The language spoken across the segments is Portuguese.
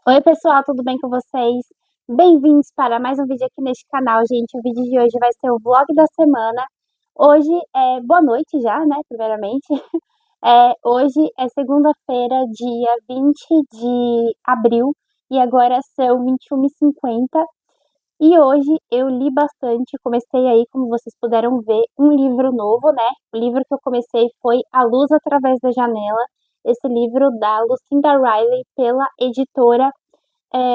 Oi, pessoal, tudo bem com vocês? Bem-vindos para mais um vídeo aqui neste canal, gente. O vídeo de hoje vai ser o vlog da semana. Hoje é boa noite já, né, primeiramente. Hoje é segunda-feira, dia 20 de abril, e agora são 21h50. E hoje eu li bastante, comecei aí, como vocês puderam ver, um livro novo, né? O livro que eu comecei foi A Luz Através da Janela, esse livro da Lucinda Riley, pela editora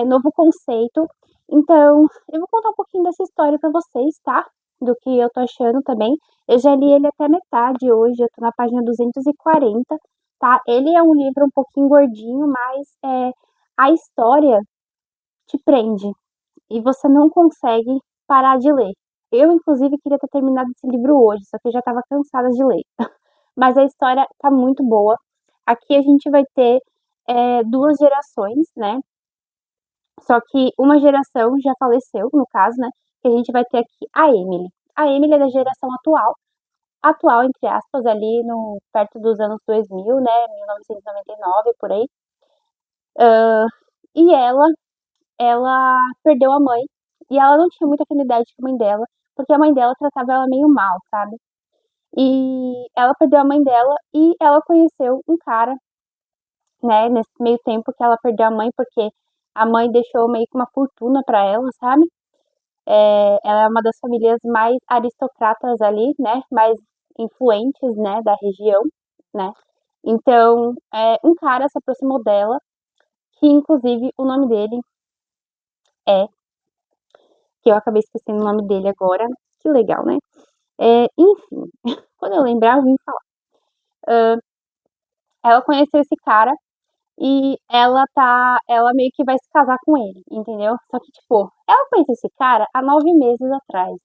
Novo Conceito. Então, eu vou contar um pouquinho dessa história pra vocês, tá? Do que eu tô achando também. Eu já li ele até metade hoje, eu tô na página 240, tá? Ele é um livro um pouquinho gordinho, mas a história te prende e você não consegue parar de ler. Eu, inclusive, queria ter terminado esse livro hoje, só que eu já tava cansada de ler. Mas a história tá muito boa. Aqui a gente vai ter duas gerações, né? Só que uma geração já faleceu, no caso, né? Que a gente vai ter aqui a Emily. A Emily é da geração atual, entre aspas, ali no perto dos anos 2000, né? 1999, por aí. E ela perdeu a mãe. E ela não tinha muita afinidade com a mãe dela, porque a mãe dela tratava ela meio mal, sabe? E ela perdeu a mãe dela e ela conheceu um cara, né? Nesse meio tempo que ela perdeu a mãe, porque a mãe deixou meio que uma fortuna pra ela, sabe? Ela é uma das famílias mais aristocratas ali, né, mais influentes, né, da região, né. Então, um cara se aproximou dela, que inclusive o nome dele é, que eu acabei esquecendo o nome dele agora, que legal, né. Enfim, quando eu lembrar eu vim falar. Ela conheceu esse cara e ela meio que vai se casar com ele, entendeu. Só que, tipo, ela conheceu esse cara há 9 meses atrás.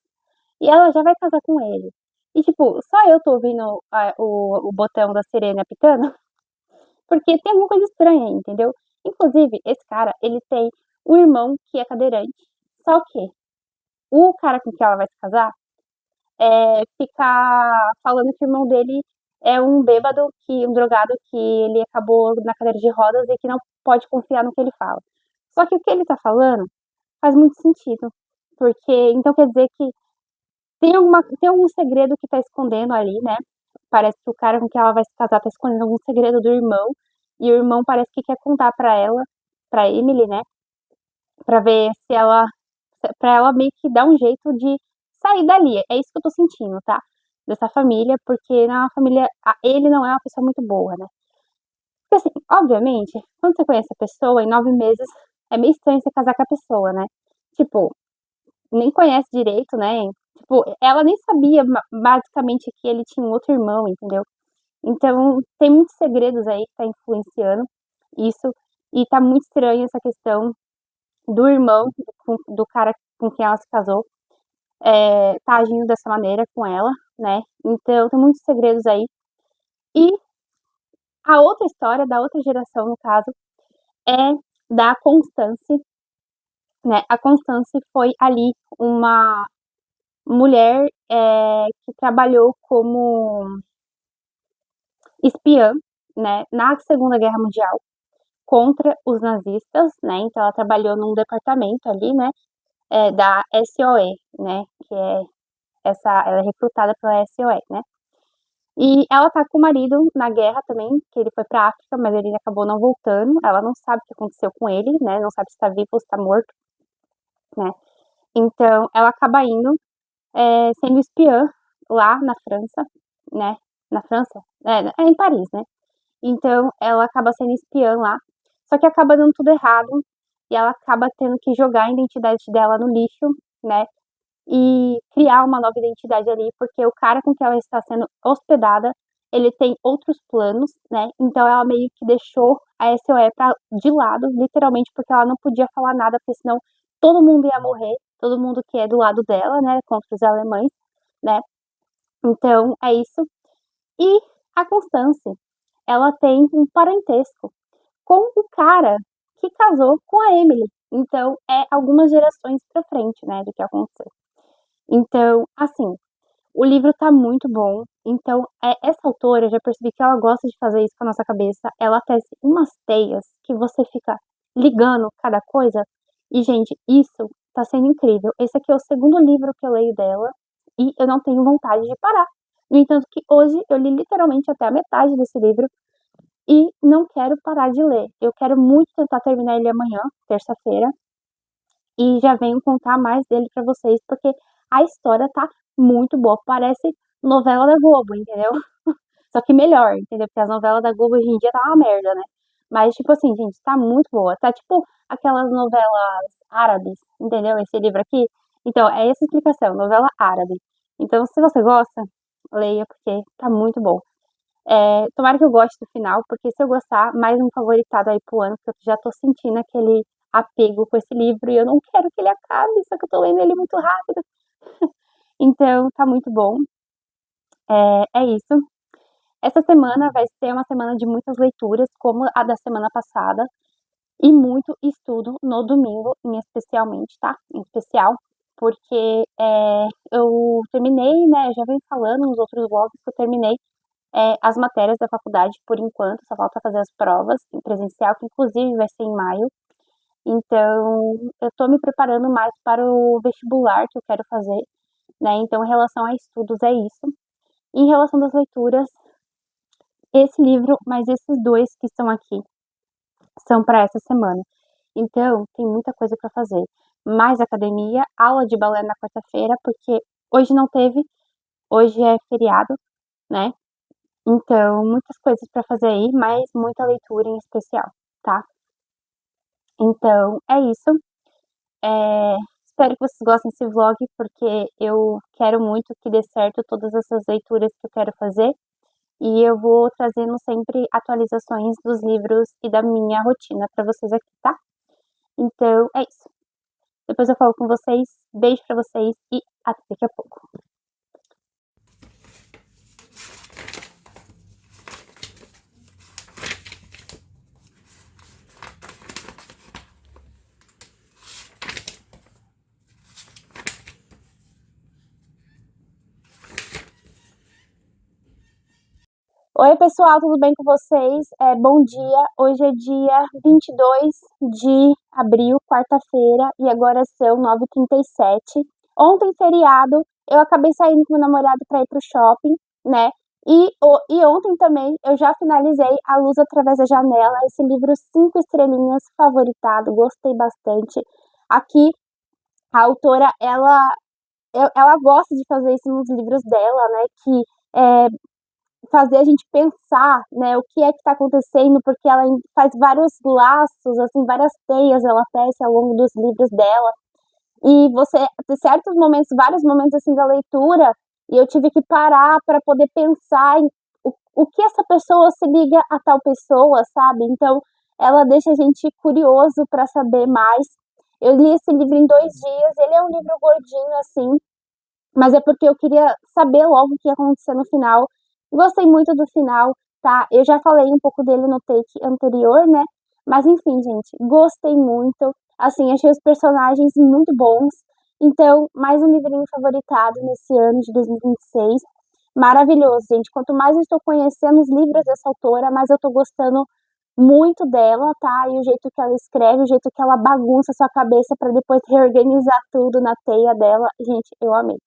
E ela já vai casar com ele. E, tipo, só eu tô ouvindo o botão da sirene apitando, porque tem alguma coisa estranha aí, entendeu? Inclusive, esse cara, ele tem um irmão que é cadeirante. Só que o cara com quem ela vai se casar fica falando que o irmão dele é um bêbado, um drogado, que ele acabou na cadeira de rodas e que não pode confiar no que ele fala. Só que o que ele tá falando faz muito sentido. Porque, então quer dizer que tem algum segredo que tá escondendo ali, né? Parece que o cara com quem ela vai se casar tá escondendo algum segredo do irmão, e o irmão parece que quer contar pra ela, pra Emily, né? Pra ver se ela, pra ela meio que dar um jeito de sair dali. É isso que eu tô sentindo, tá? Dessa família, porque não é uma família, ele não é uma pessoa muito boa, né? Porque assim, obviamente, quando você conhece a pessoa, em 9 meses, é meio estranho você casar com a pessoa, né? Tipo, nem conhece direito, né? Tipo, ela nem sabia basicamente que ele tinha um outro irmão, entendeu? Então, tem muitos segredos aí que tá influenciando isso, e tá muito estranho essa questão do irmão, do cara com quem ela se casou, tá agindo dessa maneira com ela, né? Então, tem muitos segredos aí. E a outra história, da outra geração, no caso, é da Constance, né? A Constance foi ali uma mulher que trabalhou como espiã, né, na Segunda Guerra Mundial contra os nazistas, né? Então ela trabalhou num departamento ali, né, da SOE, né, que é ela é recrutada pela SOE, né? E ela tá com o marido na guerra também, que ele foi pra África, mas ele acabou não voltando. Ela não sabe o que aconteceu com ele, né? Não sabe se tá vivo ou se tá morto, né? Então ela acaba indo sendo espiã lá na França, né? Na França? É em Paris, né? Então ela acaba sendo espiã lá, só que acaba dando tudo errado e ela acaba tendo que jogar a identidade dela no lixo, né? E criar uma nova identidade ali, porque o cara com que ela está sendo hospedada, ele tem outros planos, né? Então ela meio que deixou a SOE de lado, literalmente, porque ela não podia falar nada, porque senão todo mundo ia morrer, todo mundo que é do lado dela, né? Contra os alemães, né? Então é isso. E a Constance, ela tem um parentesco com o cara que casou com a Emily. Então, é algumas gerações pra frente, né, do que aconteceu. Então, assim, o livro tá muito bom. Então, essa autora, eu já percebi que ela gosta de fazer isso com a nossa cabeça. Ela tece umas teias que você fica. ligando cada coisa. E, gente, isso tá sendo incrível. Esse aqui é o segundo livro que eu leio dela e eu não tenho vontade de parar. No entanto, que hoje eu li literalmente até a metade desse livro e não quero parar de ler. Eu quero muito tentar terminar ele amanhã, terça-feira, e já venho contar mais dele pra vocês, porque a história tá muito boa. Parece novela da Globo, entendeu? Só que melhor, entendeu? Porque as novelas da Globo hoje em dia tá uma merda, né? Mas, tipo assim, gente, tá muito boa. Tá tipo aquelas novelas árabes, entendeu? Esse livro aqui. Então, é essa a explicação, novela árabe. Então, se você gosta, leia, porque tá muito bom. Tomara que eu goste do final, porque se eu gostar, mais um favoritado aí pro ano, porque eu já tô sentindo aquele apego com esse livro e eu não quero que ele acabe, só que eu tô lendo ele muito rápido. Então, tá muito bom. É isso. Essa semana vai ser uma semana de muitas leituras, como a da semana passada, e muito estudo no domingo, em especialmente, tá? Em especial, porque eu terminei, né? Eu já venho falando nos outros vlogs que eu terminei as matérias da faculdade por enquanto, só falta fazer as provas em presencial, que inclusive vai ser em maio. Então, eu tô me preparando mais para o vestibular que eu quero fazer, né? Então, em relação a estudos, é isso. Em relação das leituras, esse livro, mas esses dois que estão aqui são para essa semana. Então, tem muita coisa para fazer. Mais academia, aula de balé na quarta-feira, porque hoje não teve, hoje é feriado, né? Então, muitas coisas para fazer aí, mas muita leitura em especial, tá? Então, é isso. Espero que vocês gostem desse vlog, porque eu quero muito que dê certo todas essas leituras que eu quero fazer. E eu vou trazendo sempre atualizações dos livros e da minha rotina para vocês aqui, tá? Então, é isso. Depois eu falo com vocês. Beijo pra vocês e até daqui a pouco. Oi, pessoal, tudo bem com vocês? Bom dia. Hoje é dia 22 de abril, quarta-feira, e agora são 9h37. Ontem, feriado, eu acabei saindo com meu namorado para ir pro shopping, né? E ontem também eu já finalizei A Luz Através da Janela, esse livro 5 estrelinhas, favoritado, gostei bastante. Aqui, a autora, ela gosta de fazer isso nos livros dela, né? Que é, fazer a gente pensar, né, o que é que está acontecendo, porque ela faz vários laços, assim, várias teias ela tece ao longo dos livros dela. E você, tem certos momentos, vários momentos assim da leitura, e eu tive que parar para poder pensar em o que essa pessoa se liga a tal pessoa, sabe? Então, ela deixa a gente curioso para saber mais. Eu li esse livro em 2 dias, ele é um livro gordinho, assim, mas é porque eu queria saber logo o que ia acontecer no final. Gostei muito do final, tá? Eu já falei um pouco dele no take anterior, né? Mas enfim, gente, gostei muito. Assim, achei os personagens muito bons. Então, mais um livrinho favoritado nesse ano de 2026. Maravilhoso, gente. Quanto mais eu estou conhecendo os livros dessa autora, mais eu estou gostando muito dela, tá? E o jeito que ela escreve, o jeito que ela bagunça a sua cabeça para depois reorganizar tudo na teia dela. Gente, eu amei.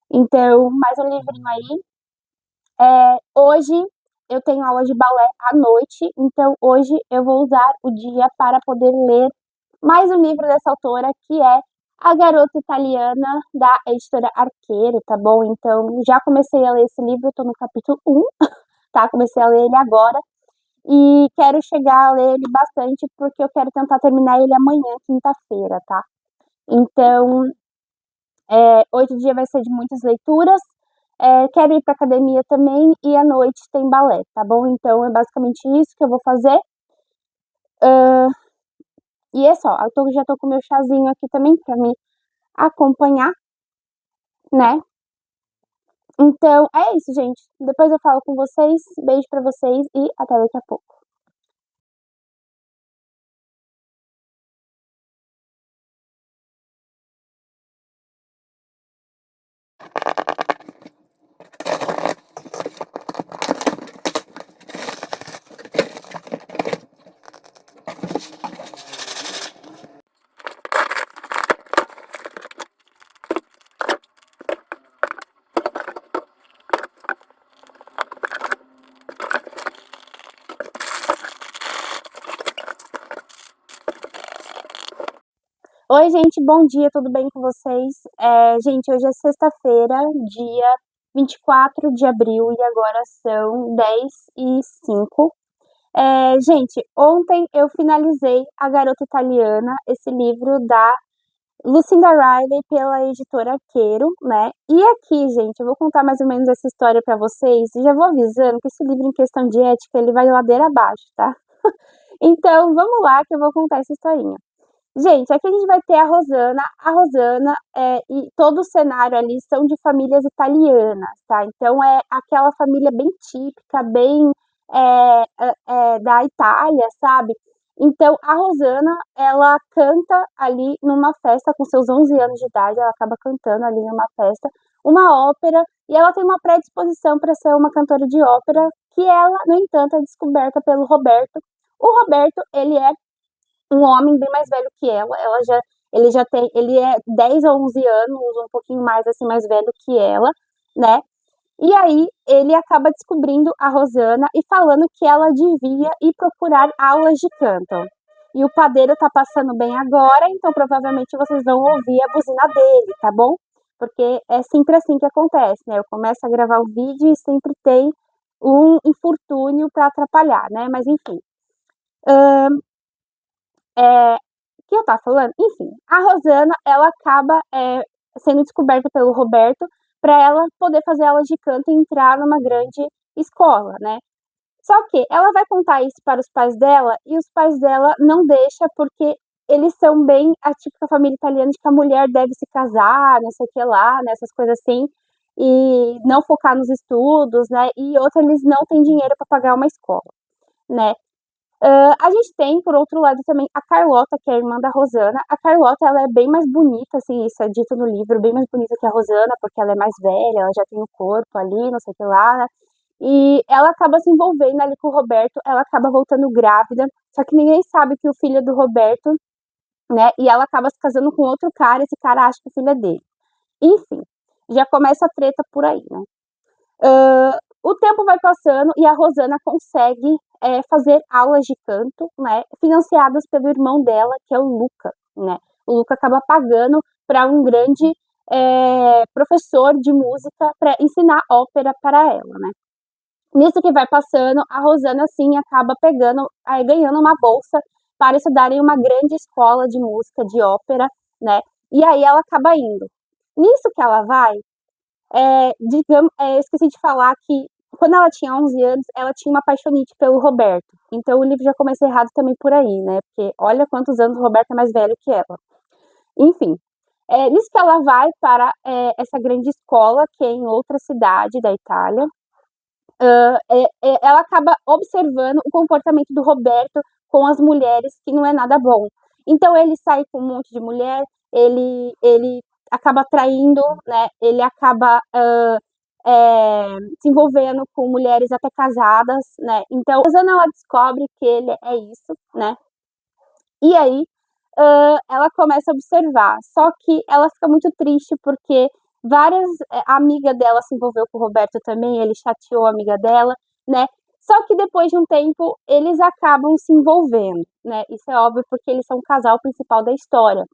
Então, mais um livrinho aí. Hoje eu tenho aula de balé à noite, então hoje eu vou usar o dia para poder ler mais um livro dessa autora, que é A Garota Italiana, da editora Arqueiro, tá bom? Então, já comecei a ler esse livro, tô no capítulo 1, tá? Comecei a ler ele agora e quero chegar a ler ele bastante, porque eu quero tentar terminar ele amanhã, quinta-feira, tá? Então, hoje o dia vai ser de muitas leituras. Quero ir para academia também e à noite tem balé, tá bom? Então é basicamente isso que eu vou fazer. E é só, já tô com meu chazinho aqui também para me acompanhar, né? Então é isso, gente. Depois eu falo com vocês. Beijo para vocês e até daqui a pouco. Oi, gente, bom dia, tudo bem com vocês? Gente, hoje é sexta-feira, dia 24 de abril, e agora são 10h05. Gente, ontem eu finalizei A Garota Italiana, esse livro da Lucinda Riley pela editora Quero, né? E aqui, gente, eu vou contar mais ou menos essa história para vocês, e já vou avisando que esse livro, em questão de ética, ele vai ladeira abaixo, tá? Então, vamos lá que eu vou contar essa historinha. Gente, aqui a gente vai ter a Rosana, e todo o cenário ali são de famílias italianas, tá, então é aquela família bem típica, bem, da Itália, sabe. Então a Rosana, ela canta ali numa festa com seus 11 anos de idade, ela acaba cantando ali numa festa, uma ópera, e ela tem uma predisposição para ser uma cantora de ópera, que ela, no entanto, é descoberta pelo Roberto. O Roberto, ele é um homem bem mais velho que ela já ele já tem ele é 10 ou 11 anos, um pouquinho mais, assim, mais velho que ela, né. E aí ele acaba descobrindo a Rosana e falando que ela devia ir procurar aulas de canto. E o padeiro tá passando bem agora, então provavelmente vocês vão ouvir a buzina dele, tá bom? Porque é sempre assim que acontece, né, eu começo a gravar o vídeo e sempre tem um infortúnio para atrapalhar, né, mas enfim. O que eu estava falando? Enfim, a Rosana, ela acaba, sendo descoberta pelo Roberto para ela poder fazer aulas de canto e entrar numa grande escola, né. Só que ela vai contar isso para os pais dela e os pais dela não deixa, porque eles são bem a típica família italiana de que a mulher deve se casar, não sei o que lá, né, essas coisas assim, e não focar nos estudos, né, e outra, eles não têm dinheiro para pagar uma escola, né. A gente tem, por outro lado, também a Carlota, que é a irmã da Rosana. A Carlota, ela é bem mais bonita, assim, isso é dito no livro, bem mais bonita que a Rosana, porque ela é mais velha, ela já tem o corpo ali, não sei o que lá, né. E ela acaba se envolvendo ali com o Roberto, ela acaba voltando grávida, só que ninguém sabe que o filho é do Roberto, né, e ela acaba se casando com outro cara, esse cara acha que o filho é dele. Enfim, já começa a treta por aí, né. O tempo vai passando e a Rosana consegue, fazer aulas de canto, né, financiadas pelo irmão dela, que é o Luca, né. O Luca acaba pagando para um grande, professor de música para ensinar ópera para ela, né. Nisso que vai passando, a Rosana, assim, acaba pegando, ganhando uma bolsa para estudar em uma grande escola de música, de ópera, né, e aí ela acaba indo. Nisso que ela vai, esqueci de falar que quando ela tinha 11 anos, ela tinha uma paixonite pelo Roberto. Então o livro já começa errado também por aí, né? Porque olha quantos anos o Roberto é mais velho que ela. Enfim, nisso que ela vai para essa grande escola, que é em outra cidade da Itália, ela acaba observando o comportamento do Roberto com as mulheres, que não é nada bom. Então ele sai com um monte de mulher, ele acaba traindo, né, ele acaba se envolvendo com mulheres até casadas, né. Então a Rosana, ela descobre que ele é isso, né, e aí, ela começa a observar, só que ela fica muito triste, porque várias a amiga dela se envolveu com o Roberto também, ele chateou a amiga dela, né, só que depois de um tempo eles acabam se envolvendo, né, isso é óbvio, porque eles são o casal principal da história.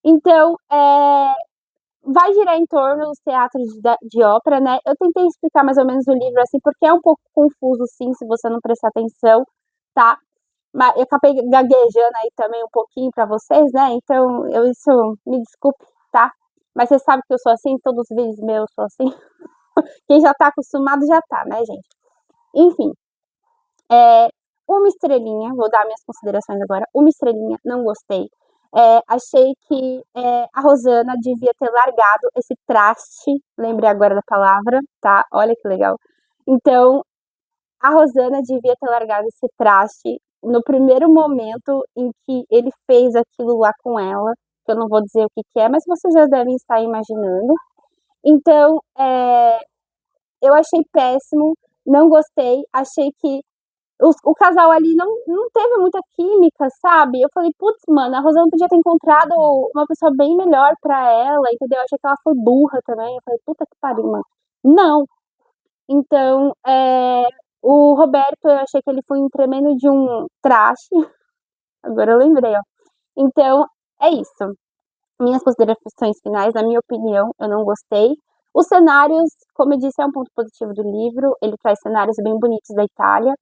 Então, vai girar em torno dos teatros de ópera, né. Eu tentei explicar mais ou menos o livro, assim, porque é um pouco confuso, sim, se você não prestar atenção, tá. Mas eu acabei gaguejando aí também um pouquinho para vocês, né, então me desculpe, tá. Mas você sabe que eu sou assim, todos os vídeos meus eu sou assim. Quem já tá acostumado já tá, né, gente. Enfim, eh, uma estrelinha, vou dar minhas considerações agora, uma estrelinha, não gostei. Achei que, a Rosana devia ter largado esse traste, lembrei agora da palavra, tá, olha que legal. Então, a Rosana devia ter largado esse traste no primeiro momento em que ele fez aquilo lá com ela, que eu não vou dizer o que que é, mas vocês já devem estar imaginando. Então, eu achei péssimo, não gostei, achei que o casal ali não teve muita química, sabe. Eu falei: "Putz, mano, a Rosana podia ter encontrado uma pessoa bem melhor pra ela", entendeu. Eu achei que ela foi burra também, eu falei: "Puta que pariu, mano". Não. Então, o Roberto, eu achei que ele foi um tremendo de um traste, agora eu lembrei, ó. Então, é isso. Minhas considerações finais, na minha opinião, eu não gostei. Os cenários, como eu disse, é um ponto positivo do livro, ele traz cenários bem bonitos da Itália.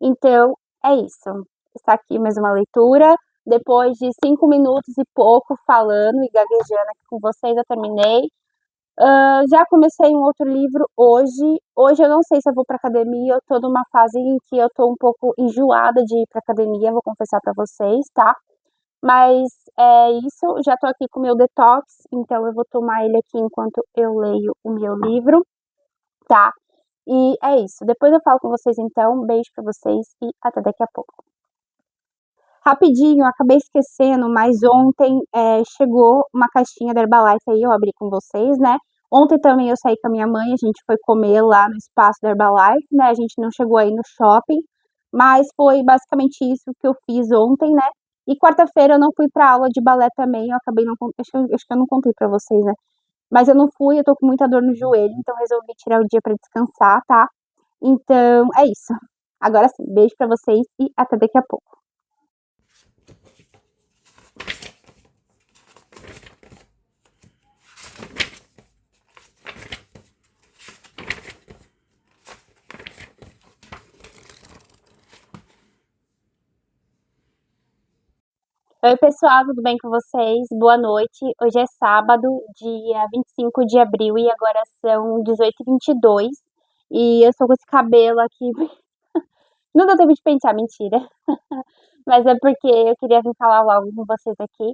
Então, é isso. Está aqui mais uma leitura. Depois de 5 minutos e pouco falando e gaguejando aqui com vocês, eu terminei. Já comecei um outro livro hoje. Hoje eu não sei se eu vou para academia, eu tô numa fase em que eu tô um pouco enjoada de ir para academia, vou confessar para vocês, tá? Mas é isso, já tô aqui com o meu detox, então eu vou tomar ele aqui enquanto eu leio o meu livro, tá? E é isso. Depois eu falo com vocês então. Um beijo pra vocês e até daqui a pouco. Rapidinho, eu acabei esquecendo, mas ontem chegou uma caixinha da Herbalife aí, eu abri com vocês, né? Ontem também eu saí com a minha mãe, a gente foi comer lá no espaço da Herbalife, né? A gente não chegou aí no shopping, mas foi basicamente isso que eu fiz ontem, né? E quarta-feira eu não fui pra aula de balé também, eu acabei não, acho que eu não contei pra vocês, né? Mas eu não fui, eu tô com muita dor no joelho, então resolvi tirar o dia pra descansar, tá? Então, é isso. Agora sim, beijo pra vocês e até daqui a pouco. Oi, pessoal, tudo bem com vocês? Boa noite. Hoje é sábado, dia 25 de abril e agora são 18h22. E eu estou com esse cabelo aqui. Não deu tempo de pentear, mentira. Mas é porque eu queria vir falar logo com vocês aqui.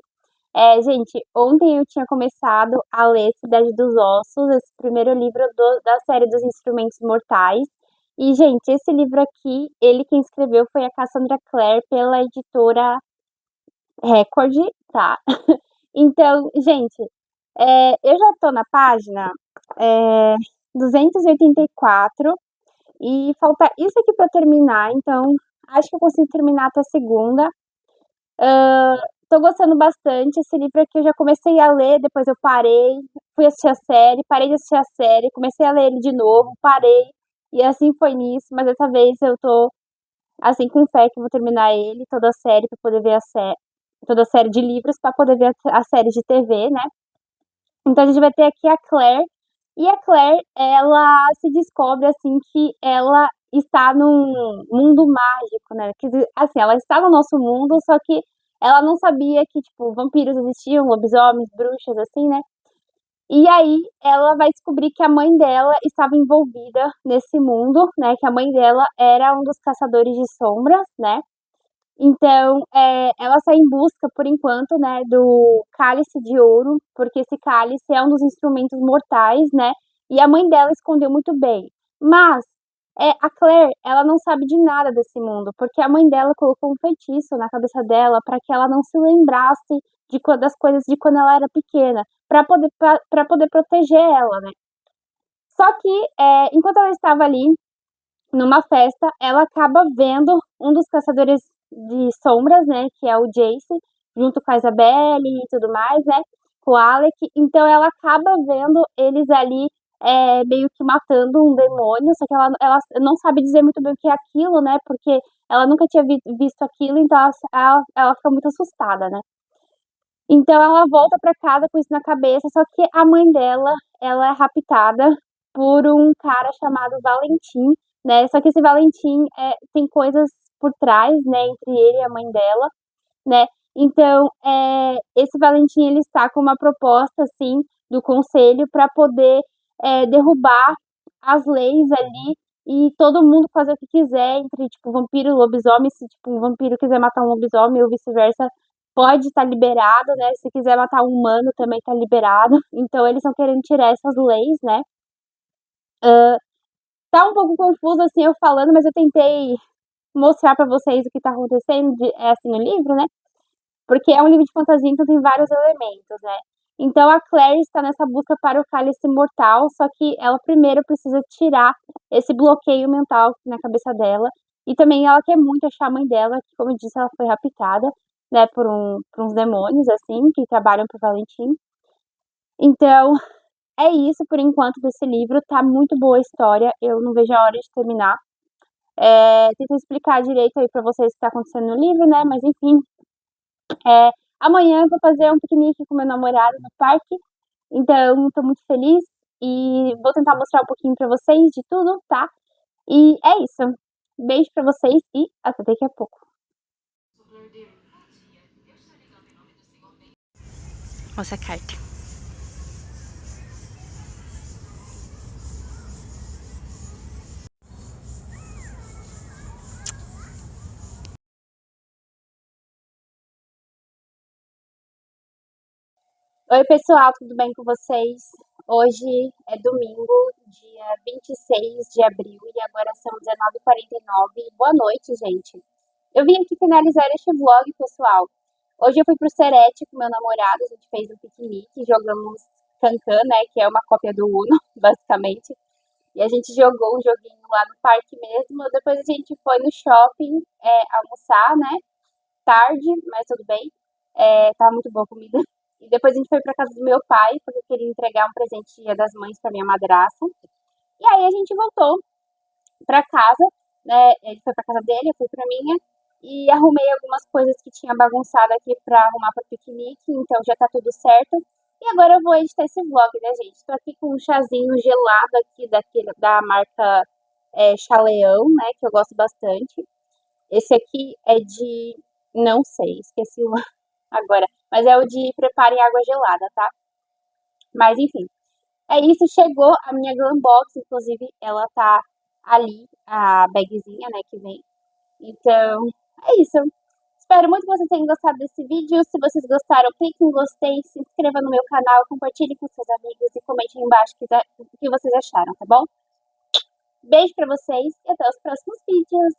Gente, ontem eu tinha começado a ler Cidade dos Ossos, esse primeiro livro da série dos Instrumentos Mortais. E, gente, esse livro aqui, ele quem escreveu foi a Cassandra Clare pela editora Record, tá? Então, gente, eu já tô na página 284 e falta isso aqui pra eu terminar, então acho que eu consigo terminar até segunda. Tô gostando bastante. Esse livro aqui eu já comecei a ler, depois eu parei, fui assistir a série, parei de assistir a série, comecei a ler ele de novo, parei, e assim foi nisso, mas dessa vez eu tô, assim, com fé que eu vou terminar ele, toda a série, pra poder ver a série, toda a série de livros, pra poder ver a série de TV, né? Então a gente vai ter aqui a Claire, e a Claire, ela se descobre, assim, que ela está num mundo mágico, né? Quer dizer, assim, ela está no nosso mundo, só que ela não sabia que, tipo, vampiros existiam, lobisomens, bruxas, assim, né? E aí ela vai descobrir que a mãe dela estava envolvida nesse mundo, né? Que a mãe dela era um dos caçadores de sombras, né? Então, ela sai em busca, por enquanto, né, do cálice de ouro, porque esse cálice é um dos instrumentos mortais, né? E a mãe dela escondeu muito bem. Mas a Claire, ela não sabe de nada desse mundo, porque a mãe dela colocou um feitiço na cabeça dela para que ela não se lembrasse das coisas de quando ela era pequena, para poder proteger ela, né? Só que, enquanto ela estava ali numa festa, ela acaba vendo um dos caçadores de sombras, né, que é o Jace, junto com a Isabelle e tudo mais, né, com o Alec. Então ela acaba vendo eles ali meio que matando um demônio, só que ela não sabe dizer muito bem o que é aquilo, né, porque ela nunca tinha visto aquilo, então ela fica muito assustada, né. Então ela volta para casa com isso na cabeça, só que a mãe dela, ela é raptada por um cara chamado Valentim, né? Só que esse Valentim tem coisas por trás, né, entre ele e a mãe dela, né? Então, esse Valentim ele está com uma proposta assim do conselho para poder derrubar as leis ali e todo mundo fazer o que quiser entre tipo vampiro e lobisomem, se tipo um vampiro quiser matar um lobisomem ou vice-versa, pode estar liberado, né? Se quiser matar um humano também está liberado. Então eles estão querendo tirar essas leis, né? Tá um pouco confuso assim eu falando, mas eu tentei mostrar para vocês o que tá acontecendo assim no livro, né? Porque é um livro de fantasia, então tem vários elementos, né? Então a Claire está nessa busca para o cálice mortal, só que ela primeiro precisa tirar esse bloqueio mental na cabeça dela. E também ela quer muito achar a mãe dela, que, como eu disse, ela foi raptada, né, por uns demônios, assim, que trabalham pro Valentim. Então, é isso por enquanto desse livro. Tá muito boa a história, eu não vejo a hora de terminar. Tento explicar direito aí pra vocês o que tá acontecendo no livro, né, mas enfim, Amanhã eu vou fazer um piquenique com meu namorado no parque, então tô muito feliz e vou tentar mostrar um pouquinho pra vocês de tudo, tá? E é isso. Beijo pra vocês e até daqui a pouco. Nossa carta. Oi, pessoal, tudo bem com vocês? Hoje é domingo, dia 26 de abril e agora são 19h49. Boa noite, gente. Eu vim aqui finalizar este vlog, pessoal. Hoje eu fui pro Serete com meu namorado, a gente fez um piquenique, jogamos Cancan, né, que é uma cópia do Uno, basicamente. E a gente jogou um joguinho lá no parque mesmo. Depois a gente foi no shopping almoçar, né, tarde, mas tudo bem. Tava muito boa a comida. E depois a gente foi pra casa do meu pai, porque eu queria entregar um presente Dia das Mães pra minha madrasta. E aí a gente voltou pra casa, né? Ele foi pra casa dele, eu fui pra minha. E arrumei algumas coisas que tinha bagunçado aqui pra arrumar pra piquenique, então já tá tudo certo. E agora eu vou editar esse vlog, né, gente? Tô aqui com um chazinho gelado aqui da marca Chaleão, né? Que eu gosto bastante. Esse aqui é de. Não sei, esqueci o agora. Mas é o de prepare água gelada, tá? Mas enfim. É isso, chegou a minha Glambox, inclusive ela tá ali, a bagzinha, né, que vem. Então, é isso. Espero muito que vocês tenham gostado desse vídeo. Se vocês gostaram, clique em gostei, se inscreva no meu canal, compartilhe com seus amigos e comente aí embaixo o que vocês acharam, tá bom? Beijo pra vocês e até os próximos vídeos.